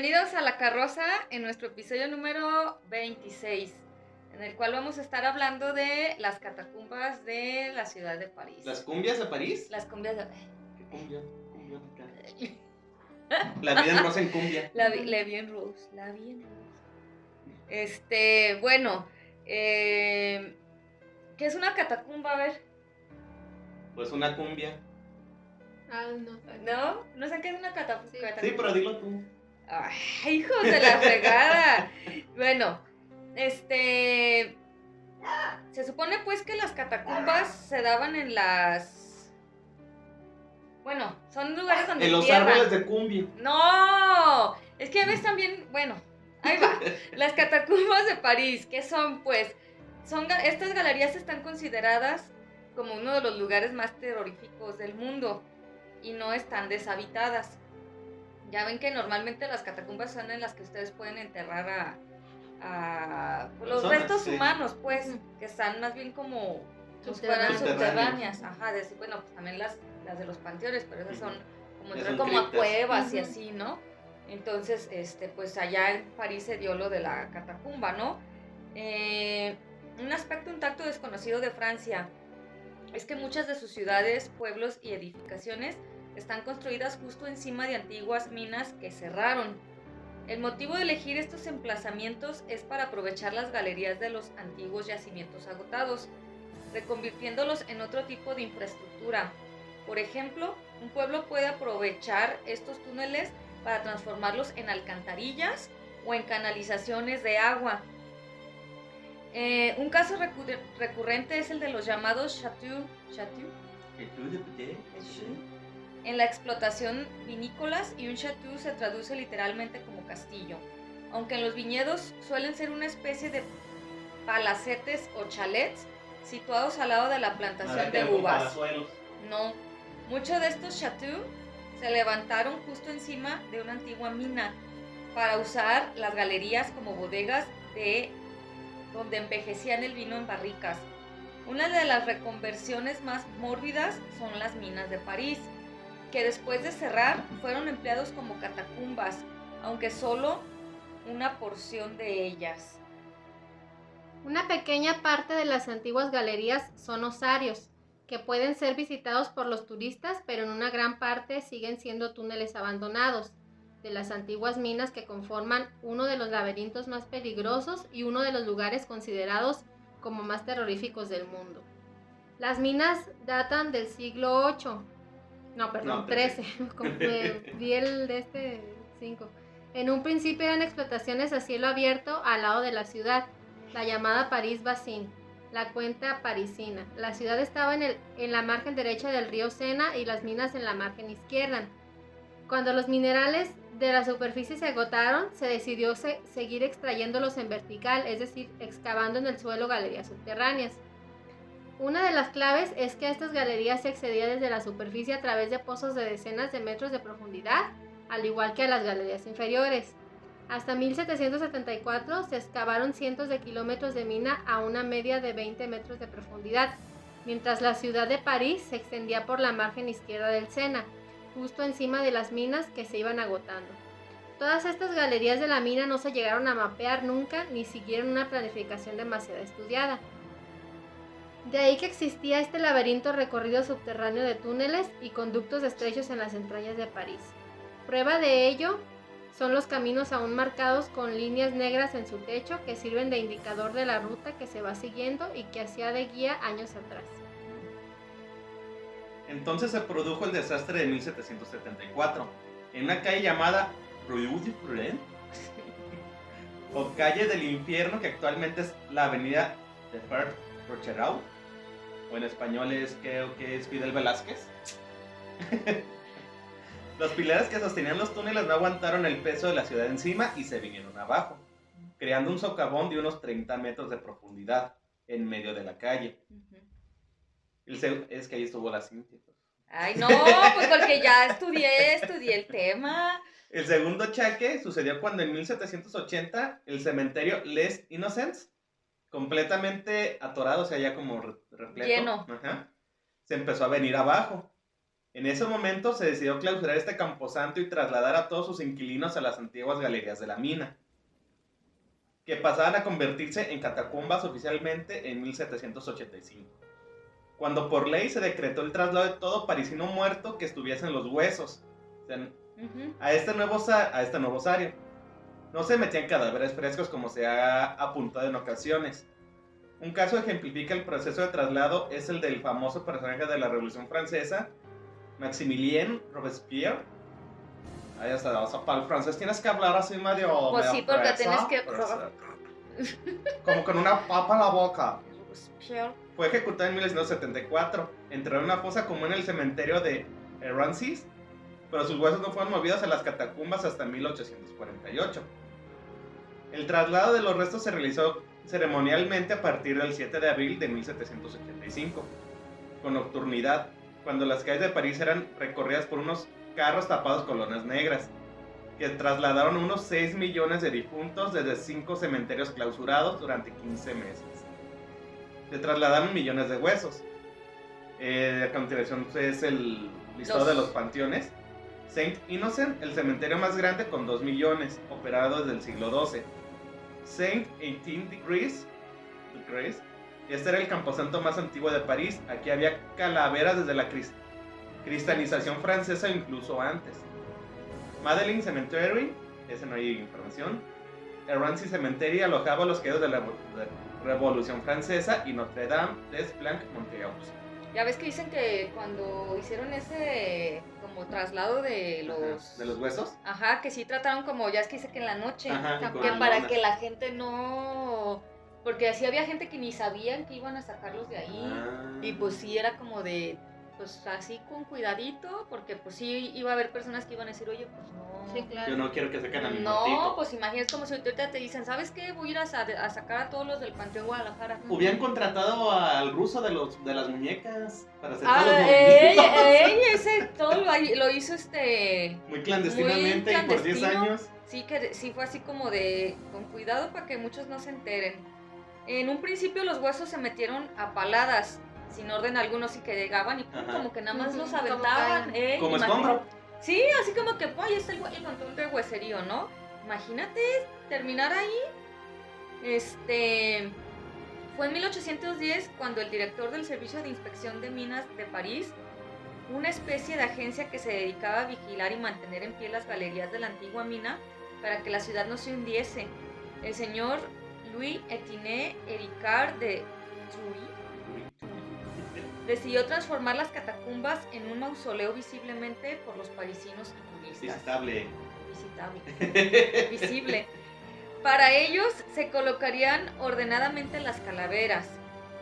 bienvenidos a La Carroza en nuestro episodio número 26, en el cual vamos a estar hablando de las catacumbas de la ciudad de París. ¿Las cumbias de París? Las cumbias de... ¿Qué cumbia? La vida en rosa en cumbia. La vi en Rose, la vi en Rose. Bueno, ¿qué es una catacumba? A ver. Pues una cumbia. No sé. ¿No? ¿No sé qué es una catacumba? Sí, pero dilo tú. Ay, hijos de la fregada. Bueno, se supone pues que las catacumbas se daban en las... Bueno, son lugares donde en los entierran. árboles de cumbia. No, es que ves también, bueno, ahí va. Las catacumbas de París, ¿qué son? Pues, estas galerías están consideradas como uno de los lugares más terroríficos del mundo y no están deshabitadas. Ya ven que normalmente las catacumbas son en las que ustedes pueden enterrar a los restos humanos, pues, que están más bien como fueran subterráneas. Ajá, bueno, pues también las de los panteones, pero esas son como entrar como a cuevas y así, ¿no? Entonces, pues allá en París se dio lo de la catacumba, ¿no? Un aspecto un tanto desconocido de Francia es que muchas de sus ciudades, pueblos y edificaciones están construidas justo encima de antiguas minas que cerraron. El motivo de elegir estos emplazamientos es para aprovechar las galerías de los antiguos yacimientos agotados, reconvirtiéndolos en otro tipo de infraestructura. Por ejemplo, un pueblo puede aprovechar estos túneles para transformarlos en alcantarillas o en canalizaciones de agua. Un caso recurrente es el de los llamados chateaux en la explotación vinícolas, y un chateau se traduce literalmente como castillo, aunque en los viñedos suelen ser una especie de palacetes o chalets situados al lado de la plantación de uvas. No, muchos de estos chateaux se levantaron justo encima de una antigua mina para usar las galerías como bodegas donde envejecían el vino en barricas. Una de las reconversiones más mórbidas son las minas de París, que después de cerrar fueron empleados como catacumbas, aunque solo una porción de ellas. Una pequeña parte de las antiguas galerías son osarios, que pueden ser visitados por los turistas, pero en una gran parte siguen siendo túneles abandonados de las antiguas minas que conforman uno de los laberintos más peligrosos y uno de los lugares considerados como más terroríficos del mundo. Las minas datan del siglo VIII. No, perdón, 13. Como vi el de 5. En un principio eran explotaciones a cielo abierto al lado de la ciudad, la llamada París Bassin, la cuenca parisina. La ciudad estaba en la margen derecha del río Sena y las minas en la margen izquierda. Cuando los minerales de la superficie se agotaron, se decidió seguir extrayéndolos en vertical, es decir, excavando en el suelo galerías subterráneas. Una de las claves es que estas galerías se accedía desde la superficie a través de pozos de decenas de metros de profundidad, al igual que a las galerías inferiores. Hasta 1774 se excavaron cientos de kilómetros de mina a una media de 20 metros de profundidad, mientras la ciudad de París se extendía por la margen izquierda del Sena, justo encima de las minas que se iban agotando. Todas estas galerías de la mina no se llegaron a mapear nunca ni siguieron una planificación demasiado estudiada. De ahí que existía este laberinto recorrido subterráneo de túneles y conductos estrechos en las entrañas de París. Prueba de ello son los caminos aún marcados con líneas negras en su techo que sirven de indicador de la ruta que se va siguiendo y que hacía de guía años atrás. Entonces se produjo el desastre de 1774 en una calle llamada Rue du Fleuret o calle del infierno, que actualmente es la avenida de Fer Rocherau, o en español creo que es Fidel Velázquez. Los pilares que sostenían los túneles no aguantaron el peso de la ciudad encima y se vinieron abajo, creando un socavón de unos 30 metros de profundidad en medio de la calle. Es que ahí estuvo la Cintia. Ay, no, pues porque ya estudié el tema. El segundo choque sucedió cuando en 1780 el cementerio Les Innocents, completamente atorado, o sea, ya como repleto, lleno, se empezó a venir abajo. En ese momento se decidió clausurar este camposanto y trasladar a todos sus inquilinos a las antiguas galerías de la mina, que pasaban a convertirse en catacumbas oficialmente en 1785, cuando por ley se decretó el traslado de todo parisino muerto que estuviese en los huesos, o sea, a este nuevo osario. No se metían cadáveres frescos como se ha apuntado en ocasiones. Un caso ejemplifica el proceso de traslado es el del famoso personaje de la Revolución Francesa, Maximilien Robespierre. Ahí está, o sea, para el francés tienes que hablar así medio... Pues sí, porque tienes que... Como con una papa en la boca. Fue ejecutado en 1974, enterrado en una fosa común en el cementerio de Rancis, pero sus huesos no fueron movidos a las catacumbas hasta 1848. El traslado de los restos se realizó ceremonialmente a partir del 7 de abril de 1785, con nocturnidad, cuando las calles de París eran recorridas por unos carros tapados con lonas negras, que trasladaron unos 6 millones de difuntos desde 5 cementerios clausurados durante 15 meses. Se trasladaron millones de huesos. A continuación es el listado de los panteones. Saint Innocent, el cementerio más grande con 2 millones, operado desde el siglo XII. Saint 18 Degrees, este era el camposanto más antiguo de París. Aquí había calaveras desde la cristianización francesa o incluso antes. Madeleine Cemetery, ese no hay información. El Rancy Cemetery alojaba a los caídos de la Revolución Francesa y Notre Dame des Planques-Monteaux. Ya ves que dicen que cuando hicieron ese como traslado de los huesos. Ajá, que sí trataron como, ya es que dice que en la noche, ajá, que para que la gente no... Porque así había gente que ni sabían que iban a sacarlos de ahí. Y pues sí era como de, pues así con cuidadito, porque pues sí iba a haber personas que iban a decir, oye, pues no. Sí, claro. Yo no quiero que saquen a mi No, muertito. pues imagínate como si ahorita te dicen, ¿sabes qué? Voy a ir a sacar a todos los del Panteón Guadalajara. Hubieran contratado al ruso de las muñecas para hacer Ah, todos los movimientos. ese todo lo hizo Muy clandestinamente y por 10 años. Sí, que sí fue así como de, con cuidado para que muchos no se enteren. En un principio los huesos se metieron a paladas, sin orden alguno, sí que llegaban y como que nada más los aventaban. Como escombro. Sí, así como que, ahí está el montón de hueserío, ¿no? Imagínate terminar ahí. Fue en 1810 cuando el director del Servicio de Inspección de Minas de París, una especie de agencia que se dedicaba a vigilar y mantener en pie las galerías de la antigua mina para que la ciudad no se hundiese, el señor Louis Etienne Ericard de Truy, decidió transformar las catacumbas en un mausoleo visiblemente por los parisinos y turistas. Visible. Para ellos se colocarían ordenadamente las calaveras,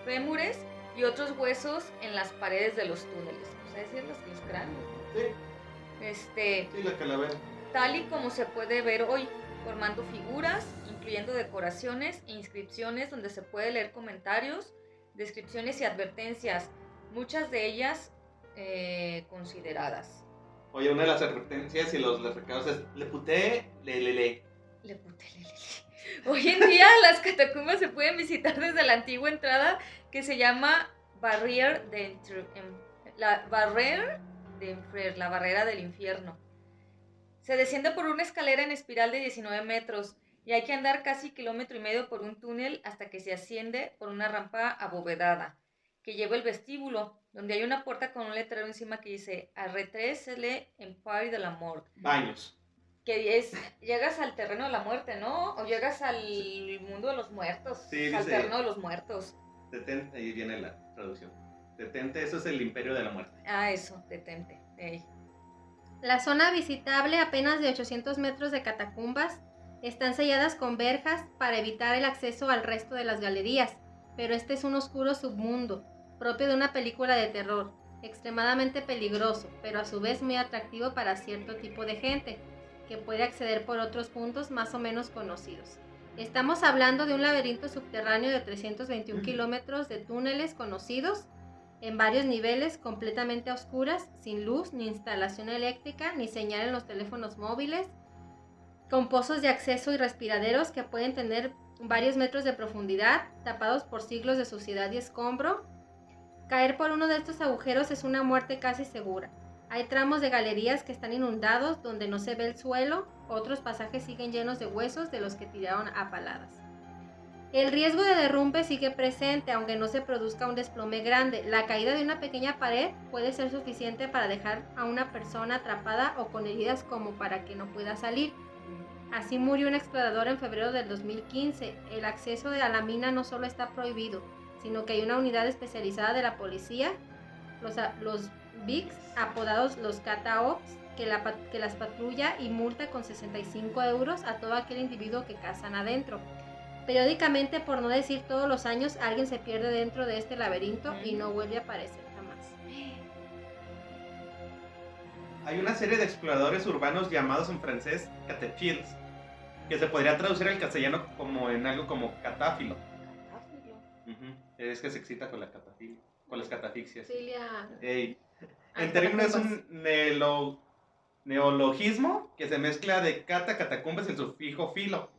fémures y otros huesos en las paredes de los túneles. O sea, decir los cráneos. Sí. Sí, la calavera. Tal y como se puede ver hoy, formando figuras, incluyendo decoraciones e inscripciones donde se puede leer comentarios, descripciones y advertencias, muchas de ellas consideradas. Oye, una de las advertencias y los recados es le puté, le. Hoy en día las catacumbas se pueden visitar desde la antigua entrada que se llama la barrera del infierno. Se desciende por una escalera en espiral de 19 metros y hay que andar casi 1,5 kilómetros por un túnel hasta que se asciende por una rampa abovedada que lleva el vestíbulo, donde hay una puerta con un letrero encima que dice Arretrésele Empire de la Mort. Baños. Que es, llegas al terreno de la muerte, ¿no? O llegas al mundo de los muertos. Sí, al dice, terreno de los muertos. Detente, ahí viene la traducción. Detente, eso es el imperio de la muerte. Ah, eso, detente. Ey. La zona visitable, apenas de 800 metros de catacumbas, están selladas con verjas para evitar el acceso al resto de las galerías, pero este es un oscuro submundo, propio de una película de terror, extremadamente peligroso, pero a su vez muy atractivo para cierto tipo de gente, que puede acceder por otros puntos más o menos conocidos. Estamos hablando de un laberinto subterráneo de 321 kilómetros de túneles conocidos, en varios niveles, completamente a oscuras, sin luz, ni instalación eléctrica, ni señal en los teléfonos móviles, con pozos de acceso y respiraderos que pueden tener varios metros de profundidad, tapados por siglos de suciedad y escombro. Caer por uno de estos agujeros es una muerte casi segura. Hay tramos de galerías que están inundados donde no se ve el suelo, otros pasajes siguen llenos de huesos de los que tiraron a paladas. El riesgo de derrumbe sigue presente, aunque no se produzca un desplome grande. La caída de una pequeña pared puede ser suficiente para dejar a una persona atrapada o con heridas como para que no pueda salir. Así murió un explorador en febrero del 2015. El acceso a la mina no solo está prohibido, sino que hay una unidad especializada de la policía, los VIX, apodados los Kata Ops, que las patrulla y multa con 65 euros a todo aquel individuo que cazan adentro. Periódicamente, por no decir todos los años, alguien se pierde dentro de este laberinto y no vuelve a aparecer jamás. Hay una serie de exploradores urbanos llamados en francés cataphiles, que se podría traducir al castellano como en algo como catáfilo. Catáfilo. Es que se excita con la catafilia, con las catafixias. Filia. En términos es un neologismo que se mezcla de catacumbas y el sufijo filo,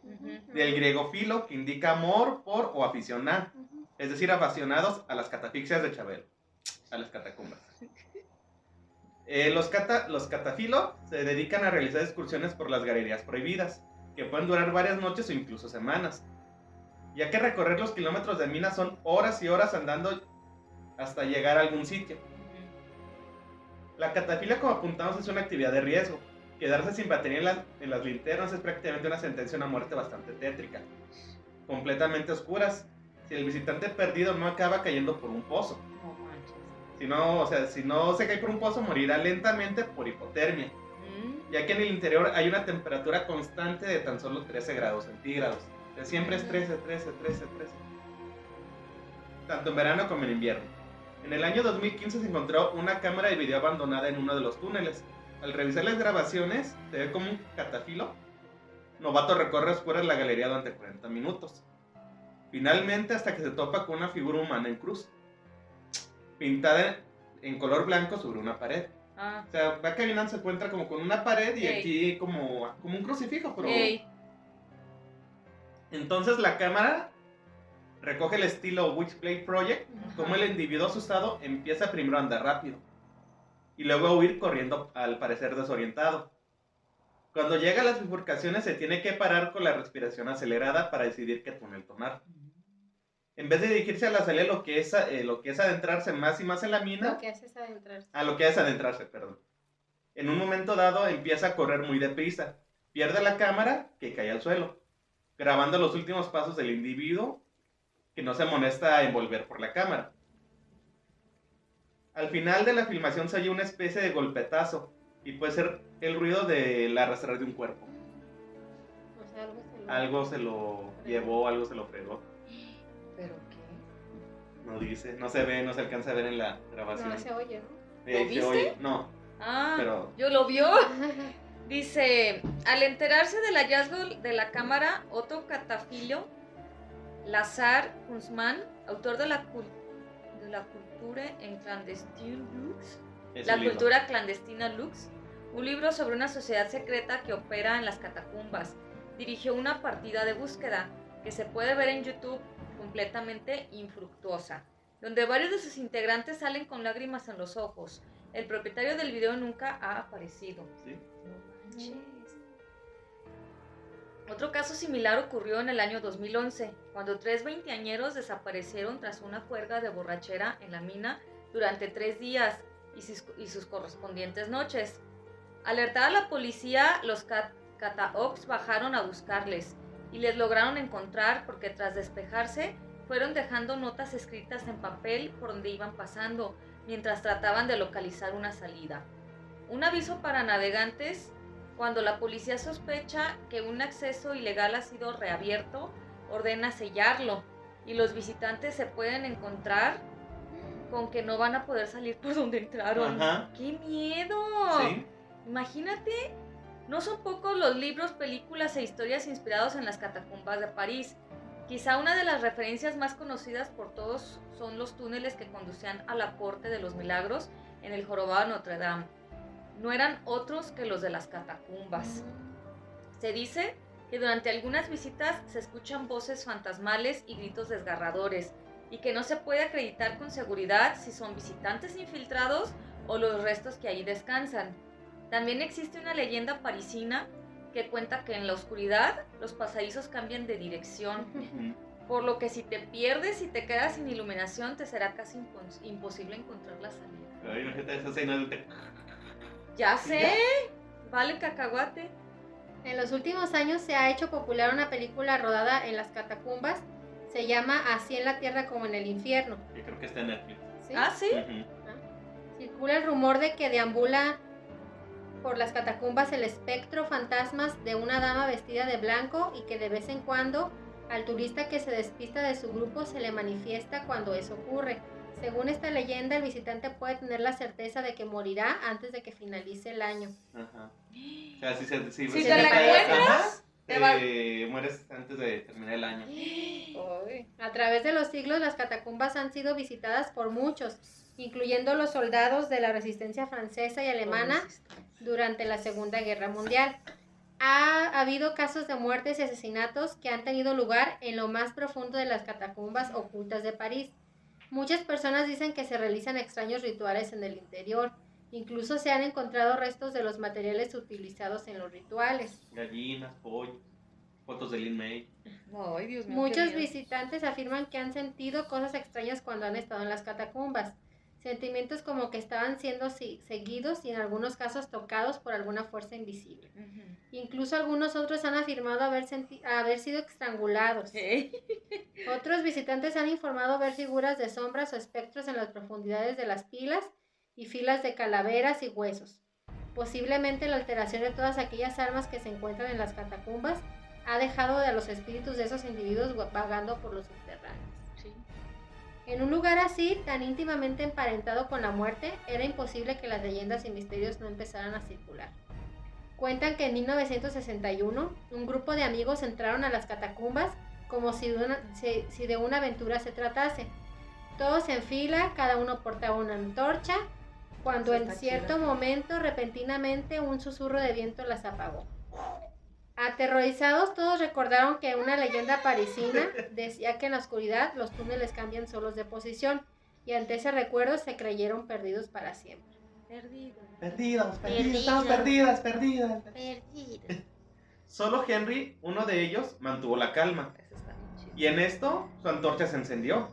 del griego filo, que indica amor por o aficionar, es decir, apasionados a las catafixias de Chabelo, a las catacumbas. Los catafilos se dedican a realizar excursiones por las galerías prohibidas, que pueden durar varias noches o incluso semanas, ya que recorrer los kilómetros de mina son horas y horas andando hasta llegar a algún sitio. La catafilia, como apuntamos, es una actividad de riesgo. Quedarse sin batería en las linternas es prácticamente una sentencia a una muerte bastante tétrica, completamente oscuras. Si el visitante perdido no acaba cayendo por un pozo. No manches. Si no se cae por un pozo, morirá lentamente por hipotermia, ya que en el interior hay una temperatura constante de tan solo 13 grados centígrados. O sea, siempre es 13. Tanto en verano como en invierno. En el año 2015 se encontró una cámara de video abandonada en uno de los túneles. Al revisar las grabaciones, se ve como un catafilo novato recorre a oscuras la galería durante 40 minutos. Finalmente, hasta que se topa con una figura humana en cruz, pintada en color blanco sobre una pared. O sea, va caminando, se encuentra como con una pared y aquí como un crucifijo, pero... Entonces la cámara recoge el estilo Witchblade Project, como el individuo asustado empieza primero a andar rápido y luego a huir corriendo, al parecer desorientado. Cuando llega a las bifurcaciones se tiene que parar con la respiración acelerada para decidir qué túnel tomar. En vez de dirigirse a la salida, lo que es adentrarse más y más en la mina... Lo que hace es adentrarse. Lo que es adentrarse, perdón. En un momento dado empieza a correr muy deprisa. Pierde la cámara, que cae al suelo, grabando los últimos pasos del individuo, que no se molesta en volver por la cámara. Al final de la filmación se oye una especie de golpetazo, y puede ser el ruido del arrastrar de un cuerpo. O sea, algo se lo llevó, algo se lo fregó. ¿Pero qué? No dice, no se ve, no se alcanza a ver en la grabación. No se oye, ¿no? ¿Lo viste? Se oye, no. Pero... ¿yo lo vio? Dice, al enterarse del hallazgo de la cámara, otro catafilio, Lazar Kunzman, autor de la cultura en clandestino Lux, cultura clandestina Lux, un libro sobre una sociedad secreta que opera en las catacumbas, dirigió una partida de búsqueda que se puede ver en YouTube, completamente infructuosa, donde varios de sus integrantes salen con lágrimas en los ojos. El propietario del video nunca ha aparecido. ¿Sí? No manches. Otro caso similar ocurrió en el año 2011, cuando 3 veinteañeros desaparecieron tras una juerga de borrachera en la mina durante 3 días y sus correspondientes noches. Alertada a la policía, los Kata-Ops bajaron a buscarles y les lograron encontrar porque tras despejarse fueron dejando notas escritas en papel por donde iban pasando mientras trataban de localizar una salida. Un aviso para navegantes: cuando la policía sospecha que un acceso ilegal ha sido reabierto, ordena sellarlo y los visitantes se pueden encontrar con que no van a poder salir por donde entraron. Ajá. ¡Qué miedo! ¿Sí? Imagínate, no son pocos los libros, películas e historias inspirados en las catacumbas de París. Quizá una de las referencias más conocidas por todos son los túneles que conducían a la Corte de los Milagros en el jorobado de Notre Dame. No eran otros que los de las catacumbas. Se dice que durante algunas visitas se escuchan voces fantasmales y gritos desgarradores, y que no se puede acreditar con seguridad si son visitantes infiltrados o los restos que ahí descansan. También existe una leyenda parisina que cuenta que en la oscuridad los pasadizos cambian de dirección, por lo que si te pierdes y te quedas sin iluminación, te será casi imposible encontrar la salida. Ay, imagínate esa escena de... Ya sé, vale cacahuate. En los últimos años se ha hecho popular una película rodada en las catacumbas. Se llama Así en la tierra como en el infierno. Yo creo que está en Netflix. ¿Sí? ¿Ah, sí? Circula el rumor de que deambula por las catacumbas el espectro fantasmas de una dama vestida de blanco y que de vez en cuando al turista que se despista de su grupo se le manifiesta cuando eso ocurre. Según esta leyenda, el visitante puede tener la certeza de que morirá antes de que finalice el año. Ajá. O sea, si te la encuentras, mueres antes de terminar el año. A través de los siglos, las catacumbas han sido visitadas por muchos, incluyendo los soldados de la resistencia francesa y alemana durante la Segunda Guerra Mundial. Ha habido casos de muertes y asesinatos que han tenido lugar en lo más profundo de las catacumbas ocultas de París. Muchas personas dicen que se realizan extraños rituales en el interior. Incluso se han encontrado restos de los materiales utilizados en los rituales. Gallinas, pollo, fotos de Lin May. Ay, Dios mío, Muchos visitantes afirman que han sentido cosas extrañas cuando han estado en las catacumbas. Sentimientos como que estaban siendo seguidos y en algunos casos tocados por alguna fuerza invisible. Incluso algunos otros han afirmado haber sido estrangulados. Otros visitantes han informado ver figuras de sombras o espectros en las profundidades de las pilas y filas de calaveras y huesos. Posiblemente la alteración de todas aquellas almas que se encuentran en las catacumbas ha dejado a los espíritus de esos individuos vagando por los subterráneos. Sí. En un lugar así, tan íntimamente emparentado con la muerte, era imposible que las leyendas y misterios no empezaran a circular. Cuentan que en 1961, un grupo de amigos entraron a las catacumbas como si de una aventura se tratase. Todos en fila, cada uno portaba una antorcha, cuando en cierto momento, repentinamente, un susurro de viento las apagó. Aterrorizados, todos recordaron que una leyenda parisina decía que en la oscuridad los túneles cambian solos de posición, y ante ese recuerdo se creyeron perdidos para siempre. Estamos perdidas. Solo Henry, uno de ellos, mantuvo la calma. Eso está bien chido. Y en esto, su antorcha se encendió.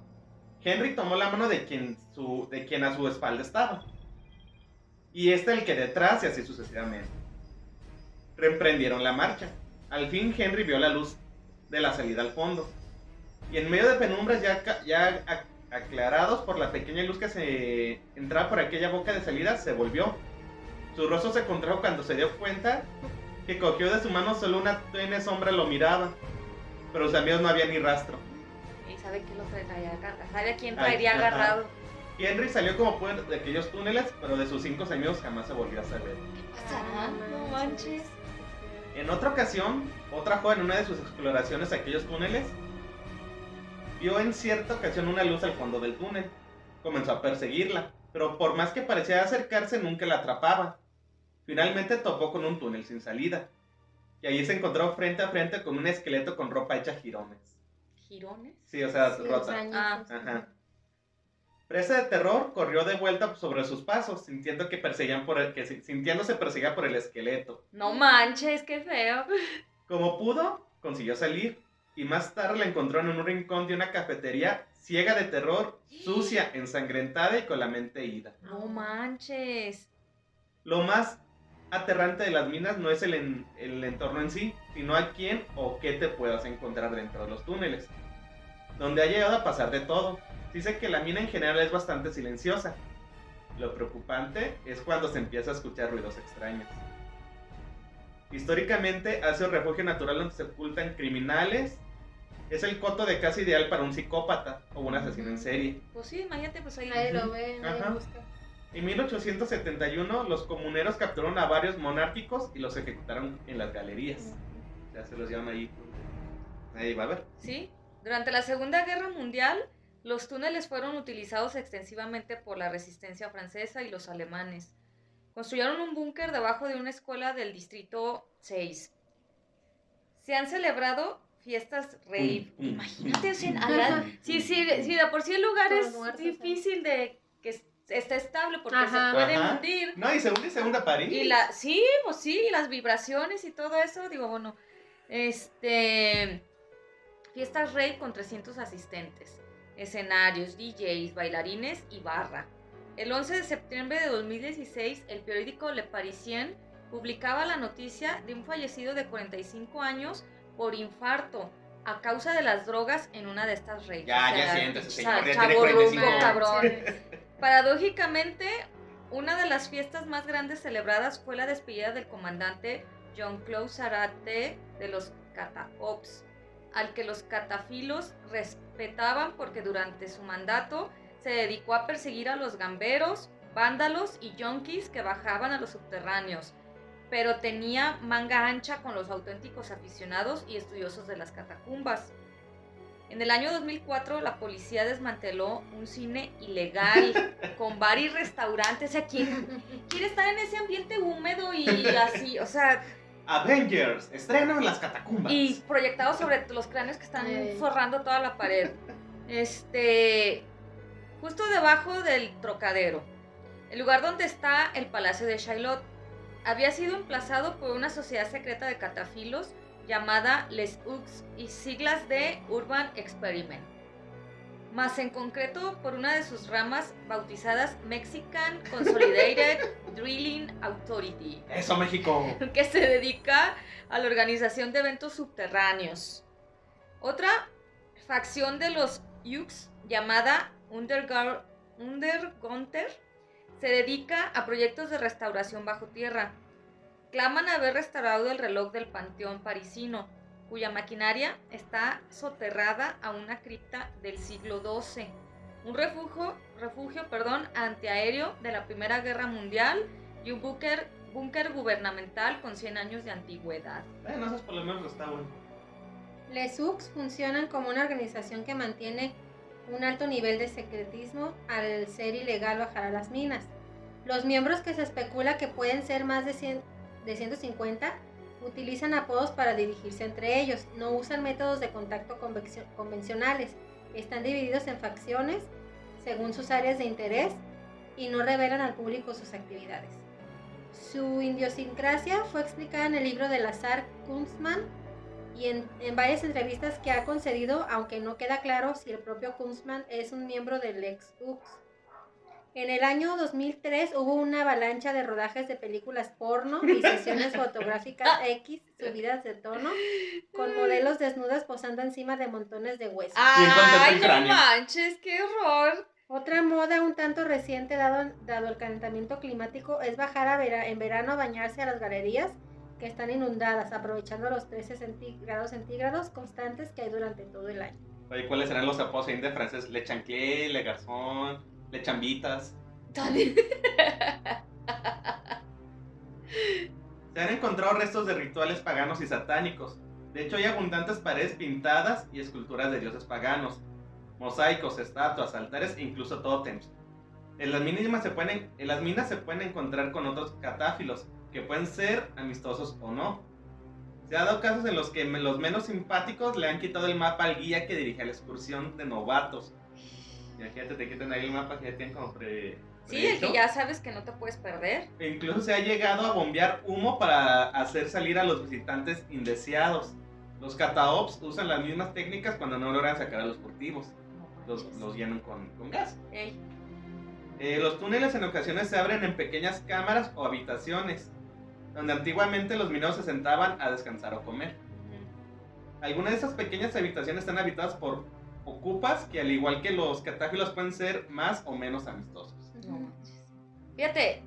Henry tomó la mano de quien a su espalda estaba. Y el que detrás, y así sucesivamente. Reemprendieron la marcha. Al fin Henry vio la luz de la salida al fondo. Y en medio de penumbras ya aclarados por la pequeña luz que se entraba por aquella boca de salida, se volvió. Su rostro se contrajo cuando se dio cuenta que cogió de su mano solo una tenue sombra lo miraba. Pero sus amigos no había ni rastro. Y sabe que lo traería agarrado. ¿Sabe a quién traería agarrado? Henry salió como pudo de aquellos túneles, pero de sus 5 amigos jamás se volvió a saber. ¿Qué pasará? No manches. En otra ocasión, otra joven en una de sus exploraciones a aquellos túneles vio en cierta ocasión una luz al fondo del túnel. Comenzó a perseguirla, pero por más que parecía acercarse nunca la atrapaba. Finalmente topó con un túnel sin salida, y allí se encontró frente a frente con un esqueleto con ropa hecha jirones. ¿Girones? Sí, o sea, Sí, rota. Ajá. Presa de terror, corrió de vuelta sobre sus pasos, sintiéndose perseguida por el esqueleto. No manches, qué feo. Como pudo, consiguió salir, y más tarde la encontró en un rincón de una cafetería, ciega de terror, sucia, ensangrentada y con la mente ida. No manches. Lo más aterrante de las minas no es el entorno en sí, sino a quién o qué te puedas encontrar dentro de los túneles, donde ha llegado a pasar de todo. Dice que la mina en general es bastante silenciosa. Lo preocupante es cuando se empieza a escuchar ruidos extraños. Históricamente ha sido refugio natural donde se ocultan criminales. Es el coto de casa ideal para un psicópata o un asesino en serie. Pues sí, imagínate, pues ahí. Nadie lo ve, nadie Ajá. busca. En 1871 los comuneros capturaron a varios monárquicos y los ejecutaron en las galerías. Ya se los llevan ahí. Ahí va a ver. Sí, durante la Segunda Guerra Mundial, los túneles fueron utilizados extensivamente por la resistencia francesa y los alemanes. Construyeron un búnker debajo de una escuela del distrito 6. Se han celebrado fiestas rave. Imagínate, o sea, sí, de por sí el lugar Todos es muertos, difícil de que está estable porque Ajá. se puede Ajá. hundir. No, y se hunde París. Y sí, pues sí, las vibraciones y todo eso, digo, bueno, fiestas rave con 300 asistentes, escenarios, DJs, bailarines y barra. El 11 de septiembre de 2016, el periódico Le Parisien publicaba la noticia de un fallecido de 45 años por infarto a causa de las drogas en una de estas raves. Ya siéntese, señor, ya tiene chavorruco, 45. cabrón. Paradójicamente, una de las fiestas más grandes celebradas fue la despedida del comandante Jean-Claude Sarate de los Cataops, al que los catafilos respetaban porque durante su mandato se dedicó a perseguir a los gamberos, vándalos y yonkis que bajaban a los subterráneos, pero tenía manga ancha con los auténticos aficionados y estudiosos de las catacumbas. En el año 2004 la policía desmanteló un cine ilegal con bar y restaurantes. O sea, ¿quién quiere estar en ese ambiente húmedo y así? O sea, Avengers, estreno en las catacumbas. y proyectado sobre los cráneos que están forrando toda la pared. Justo debajo del Trocadero, el lugar donde está el Palacio de Chaillot, había sido emplazado por una sociedad secreta de catafilos llamada Les Ux y siglas de Urban Experiment, más en concreto por una de sus ramas bautizadas Mexican Consolidated Drilling Authority. ¡Eso, México! Que se dedica a la organización de eventos subterráneos. Otra facción de los Ux, llamada Undergunter, se dedica a proyectos de restauración bajo tierra. Claman haber restaurado el reloj del Panteón parisino, cuya maquinaria está soterrada a una cripta del siglo XII, un refugio antiaéreo de la Primera Guerra Mundial y un búnker gubernamental con 100 años de antigüedad. No, esos por lo menos restauran. Les Ux funcionan como una organización que mantiene un alto nivel de secretismo al ser ilegal bajar a las minas. Los miembros, que se especula que pueden ser más de 150, utilizan apodos para dirigirse entre ellos. No usan métodos de contacto convencionales. Están divididos en facciones según sus áreas de interés y no revelan al público sus actividades. Su idiosincrasia fue explicada en el libro de Lazar Kunstmann y en varias entrevistas que ha concedido, aunque no queda claro si el propio Kunstmann es un miembro del Les Ux. En el año 2003 hubo una avalancha de rodajes de películas porno y sesiones fotográficas X subidas de tono con modelos desnudas posando encima de montones de huesos. ¡Ay, no manches! ¡Qué horror! Otra moda un tanto reciente dado el calentamiento climático es bajar en verano a bañarse a las galerías que están inundadas, aprovechando los 13 grados centígrados constantes que hay durante todo el año. Oye, ¿cuáles serán los apodos de francés? Le Chanquier, Le Garçon, Le Chambitas. Se han encontrado restos de rituales paganos y satánicos. De hecho, hay abundantes paredes pintadas y esculturas de dioses paganos, mosaicos, estatuas, altares e incluso tótems. En las minas se pueden encontrar con otros catáfilos, que pueden ser amistosos o no. Se ha dado casos en los que los menos simpáticos le han quitado el mapa al guía que dirige la excursión de novatos. Imagínate, te quitan ahí el mapa que ya tienen como Sí, el que ya sabes que no te puedes perder. E incluso se ha llegado a bombear humo para hacer salir a los visitantes indeseados. Los cataops usan las mismas técnicas cuando no logran sacar a los furtivos. Los llenan con gas. Los túneles en ocasiones se abren en pequeñas cámaras o habitaciones, donde antiguamente los mineros se sentaban a descansar o comer. Algunas de esas pequeñas habitaciones están habitadas por ocupas que, al igual que los catáfilos, pueden ser más o menos amistosos. No manches. Fíjate,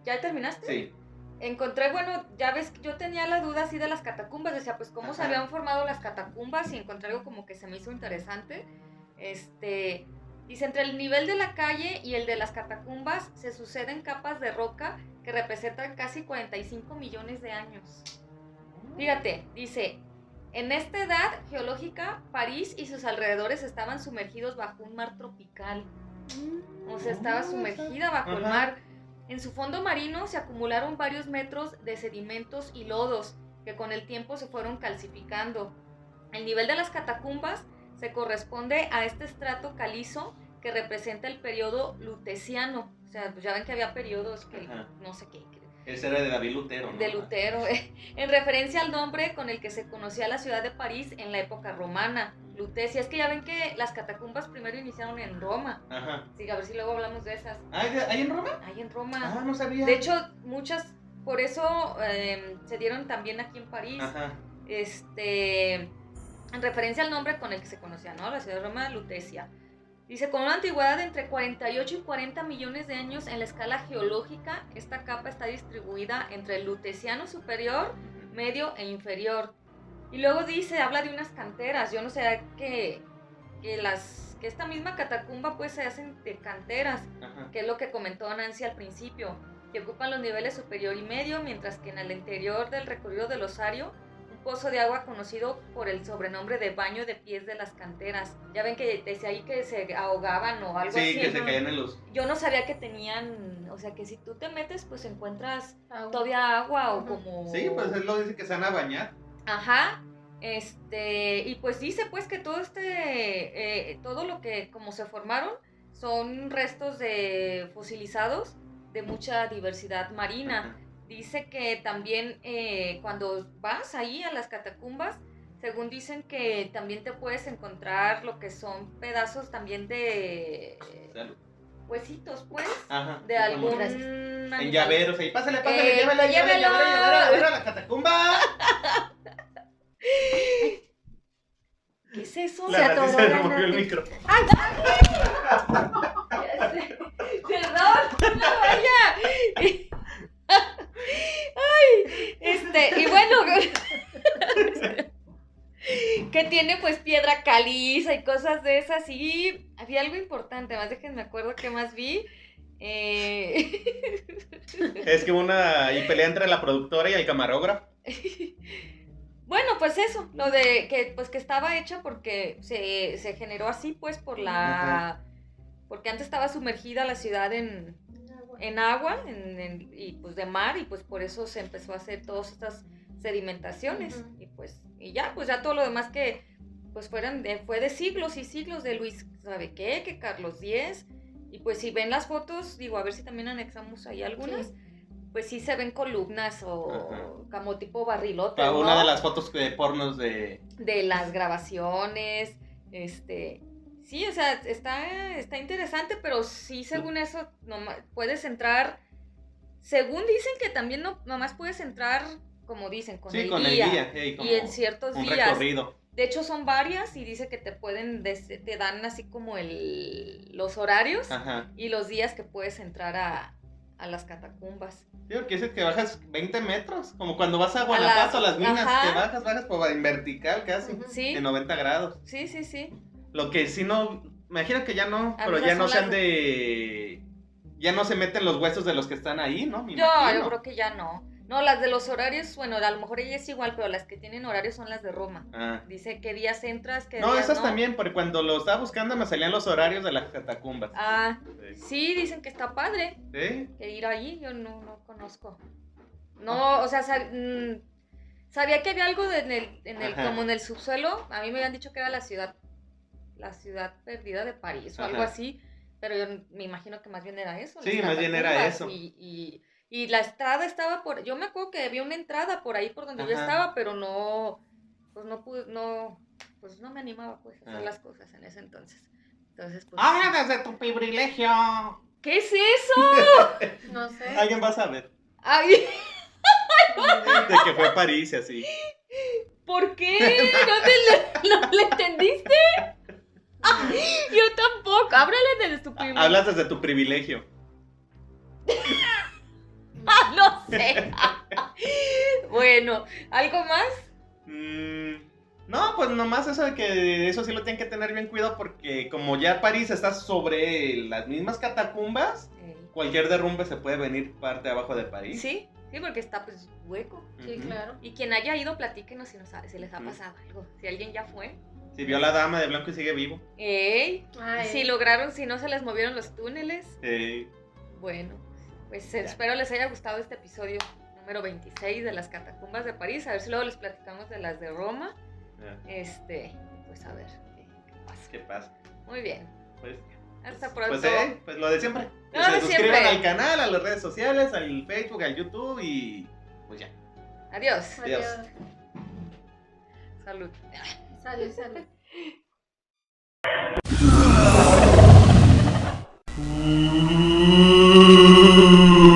¿ya terminaste? Sí. Encontré, bueno, ya ves, yo tenía la duda así de las catacumbas, decía, pues cómo se habían formado las catacumbas, y encontré algo como que se me hizo interesante. Dice, entre el nivel de la calle y el de las catacumbas se suceden capas de roca que representan casi 45 millones de años. Fíjate, dice, en esta edad geológica, París y sus alrededores estaban sumergidos bajo un mar tropical. O sea, estaba sumergida bajo el mar. En su fondo marino se acumularon varios metros de sedimentos y lodos que con el tiempo se fueron calcificando. El nivel de las catacumbas se corresponde a este estrato calizo que representa el periodo luteciano. O sea, pues ya ven que había periodos que Ajá. no sé qué. Ese era de David Lutero, ¿no? De Lutero, en referencia al nombre con el que se conocía la ciudad de París en la época romana, Lutecia. Es que ya ven que las catacumbas primero iniciaron en Roma. Ajá. Sí, a ver si luego hablamos de esas. ¿Hay en Roma? Hay en Roma. Ah, no sabía. De hecho, muchas, por eso se dieron también aquí en París. Ajá. En referencia al nombre con el que se conocía, ¿no? La ciudad de Roma, Lutecia. Dice, con una antigüedad de entre 48 y 40 millones de años en la escala geológica, esta capa está distribuida entre el Luteciano superior, medio e inferior. Y luego dice, habla de unas canteras. Yo no sé que esta misma catacumba pues se hacen de canteras, Ajá. que es lo que comentó Nancy al principio, que ocupan los niveles superior y medio, mientras que en el interior del recorrido del osario, pozo de agua conocido por el sobrenombre de baño de pies de las canteras. Ya ven que desde ahí que se ahogaban o algo así. Sí, que se caían en los... Yo no sabía que tenían, o sea, que si tú te metes, pues encuentras Agua. todavía agua o como... Sí, pues él lo dice que se van a bañar. Ajá. Y pues dice pues que todo lo que como se formaron son restos de fosilizados de mucha diversidad marina. Ajá. Dice que también cuando vas ahí a las catacumbas, según dicen que también te puedes encontrar lo que son pedazos también de huesitos, pues, Ajá. de algún Gracias. animal. En llaveros, ahí, pásale, Llévelo. llévelo a la catacumba. ¿Qué es eso? La Se Nancy atoró se la removió el Nancy. micro. Perdón, no vaya. Y bueno, que tiene pues piedra caliza y cosas de esas. Y había algo importante, más déjenme acuerdo qué más vi. Es que hubo una pelea entre la productora y el camarógrafo. Bueno, pues eso, lo de que estaba hecha porque se generó así, pues porque antes estaba sumergida la ciudad en agua y pues de mar, y pues por eso se empezó a hacer todas estas sedimentaciones. Uh-huh. y ya todo lo demás que pues fue de siglos y siglos, de Luis ¿sabe qué? Que Carlos X. Y pues si ven las fotos, digo, a ver si también anexamos ahí algunas. Sí. Pues sí se ven columnas o como tipo barrilote, Para ¿no? una de las fotos de pornos de las grabaciones, sí, o sea, está interesante, pero sí, según eso, puedes entrar, según dicen que también nomás puedes entrar, como dicen, con el guía, como y en ciertos un días. recorrido. De hecho, son varias, y dice que te dan así como los horarios. Ajá. Y los días que puedes entrar a las catacumbas. Sí, porque dice que bajas 20 metros, como cuando vas a Guanajuato, a las minas, Ajá. que bajas en vertical casi, Uh-huh. Sí. de 90 grados. Sí. Lo que sí no, me imagino que ya no, pero Algunas ya no son sean ya no se meten los huesos de los que están ahí, ¿no? Me Yo imagino. creo que ya no. No, las de los horarios, bueno, a lo mejor ella es igual, pero las que tienen horarios son las de Roma. Ah. Dice qué días entras, qué No, días esas no. también, porque cuando lo estaba buscando me salían los horarios de las catacumbas. Ah, Sí. sí, dicen que está padre ¿Sí? que ir allí, yo no conozco. No, o sea, sabía que había algo Ajá. como en el subsuelo. A mí me habían dicho que era la ciudad perdida de París o Ajá. algo así, pero yo me imagino que más bien era eso. Sí, las más bien era catacumbas. eso. Y la entrada estaba yo me acuerdo que había una entrada por ahí por donde yo Ajá. estaba, pero pues no pude, pues no me animaba pues a hacer Ah. las cosas en ese entonces. Entonces, pues... ¡Habla desde tu privilegio! ¿Qué es eso? No sé. Alguien va a saber. Ay, De que fue a París y así. ¿por qué? ¿No le entendiste? Yo tampoco. Háblale desde tu privilegio. Hablas desde tu privilegio. No sé. Bueno, ¿algo más? No, pues nomás eso de que eso sí lo tienen que tener bien cuidado porque como ya París está sobre las mismas catacumbas, cualquier derrumbe se puede venir parte abajo de París. Sí, porque está pues hueco. Sí, Ujú. claro. Y quien haya ido, platíquenos si les ha pasado algo. Si alguien ya fue. Si vio a la dama de blanco y sigue vivo. Ay. Si no se les movieron los túneles. Bueno, pues espero les haya gustado este episodio número 26 de las catacumbas de París. A ver si luego les platicamos de las de Roma. Pues a ver qué pasa. ¿Qué pasa? Muy bien. Pues Hasta pronto. Pues lo de siempre. Que Lo se de suscriban siempre. al canal, a las redes sociales, al Facebook, al YouTube y pues ya. Adiós. Adiós. Salud. Adiós, salud.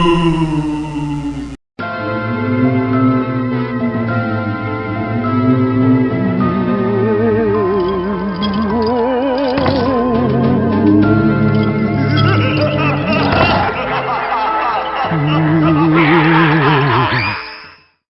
Mm.